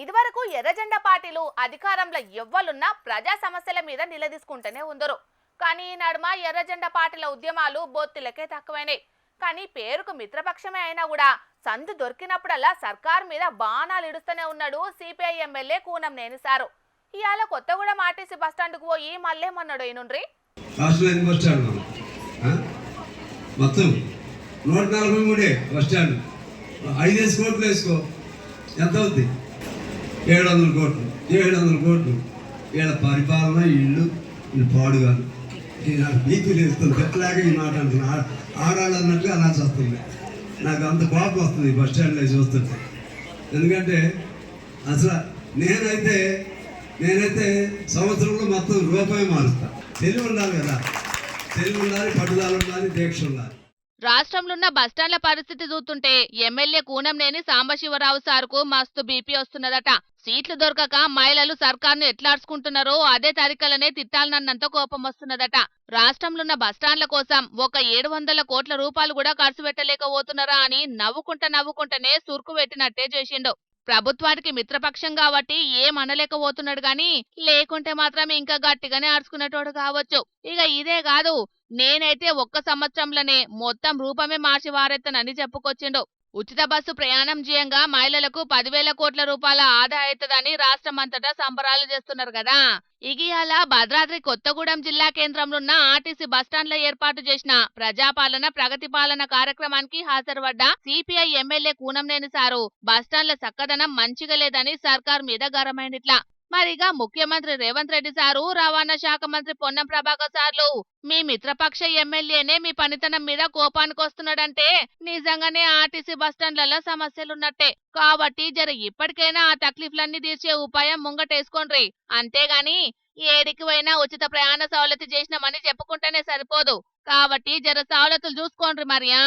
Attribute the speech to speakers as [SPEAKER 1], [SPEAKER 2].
[SPEAKER 1] ఇదివరకు ఎర్రజెండా పార్టీలు అధికారంలో ఎవ్వలున్నా ప్రజా సమస్యల మీద నిలదీసుకుంటూనే ఉందరు. కానీ ఈ నడుమ ఎర్రజెండా పార్టీల ఉద్యమాలు బొత్తిలకే తక్కువైనాయి. కానీ పేరుకు మిత్రపక్షమే అయినా కూడా సందు దొరికినప్పుడల్లా సర్కార్ మీద బాణాలు ఇడుస్తూనే ఉన్నాడు సిపిఐ ఎమ్మెల్యే కూనంనేని సారు. ఇవాళ కొత్తగూడెం ఆర్టీసీ బస్టాండ్కు పోయి మళ్ళేమన్నాడు ఈనుండ్రి.
[SPEAKER 2] మొత్తం 143 బస్టాండ్ 5 కోట్లు వేసుకో, ఎంత అవుద్ది? 700 కోట్లు. 700 కోట్లు వీళ్ళ పరిపాలన, ఇల్లు పాడుగాను. నాకు బీపీ లేస్తుంది, పెట్టలేక ఈ మాట అంటున్నా. ఆడాళ్ళు అన్నట్టుగా అనాల్సి వస్తుంది. నాకు అంత కోపం వస్తుంది బస్ స్టాండ్లో చూస్తుంటే. ఎందుకంటే అసలు నేనైతే సంవత్సరంలో మొత్తం రూపాయి మారుస్తా. తెలివి ఉండాలి కదా, తెలివి ఉండాలి, పట్టుదల ఉండాలి, దీక్ష ఉండాలి.
[SPEAKER 1] రాష్ట్రంలో ఉన్న బస్టాండ్ల పరిస్థితి చూస్తుంటే ఎమ్మెల్యే కూనంనేని సాంబశివరావు సార్కు మస్తు బీపీ వస్తున్నదట. సీట్లు దొరకక మహిళలు సర్కార్ను ఎట్లాడ్చుకుంటున్నారో అదే తరికలనే తిట్టాలన్నంత కోపం వస్తున్నదట. రాష్ట్రంలో ఉన్న బస్టాండ్ల కోసం ఒక 700 కోట్ల రూపాయలు కూడా ఖర్చు పెట్టలేకపోతున్నారా అని నవ్వుకుంటనే సురుకు పెట్టినట్టే చేసిండు. ప్రభుత్వానికి మిత్రపక్షం కాబట్టి ఏమనలేకపోతున్నాడు గాని లేకుంటే మాత్రం ఇంకా గట్టిగానే ఆర్చుకునేటోడు కావచ్చు. ఇక ఇదే కాదు, నేనైతే ఒక్క సంవత్సరంలోనే మొత్తం రూపమే మార్చి వారెత్తనని చెప్పుకొచ్చిండు. ఉచిత బస్సు ప్రయాణం చేయంగా మహిళలకు 10,000 కోట్ల రూపాయల ఆదా అవుతుందని రాష్ట్రమంతటా సంబరాలు చేస్తున్నారు కదా. ఇగియాల భద్రాద్రి కొత్తగూడెం జిల్లా కేంద్రంలో ఉన్న ఆర్టీసీ బస్టాండ్లో ఏర్పాటు చేసిన ప్రజాపాలన ప్రగతి పాలన కార్యక్రమానికి హాజరుపడ్డ సిపిఐ ఎమ్మెల్యే కూనంనేని సారు బస్టాండ్ల చక్కదనం మంచిగా లేదని సర్కార్ మీద గరమైనట్లా. మరిగా ముఖ్యమంత్రి రేవంత్ రెడ్డి సారు, రవాణా శాఖ మంత్రి పొన్నం ప్రభాకర్ సార్లు మీ మిత్రపక్ష ఎమ్మెల్యేనే మీ పనితనం మీద కోపానికి వస్తున్నాడంటే నిజంగానే ఆర్టీసీ బస్టాండ్లలో సమస్యలున్నట్టే. కాబట్టి జర ఇప్పటికైనా ఆ తక్లీఫ్లన్నీ తీర్చే ఉపాయం ముంగటేసుకోండ్రి. అంతేగాని ఏడికి పోయినా ఉచిత ప్రయాణ సౌలతి చేసినామని చెప్పుకుంటేనే సరిపోదు. కాబట్టి జర సౌలతులు చూసుకోండ్రి మరియా.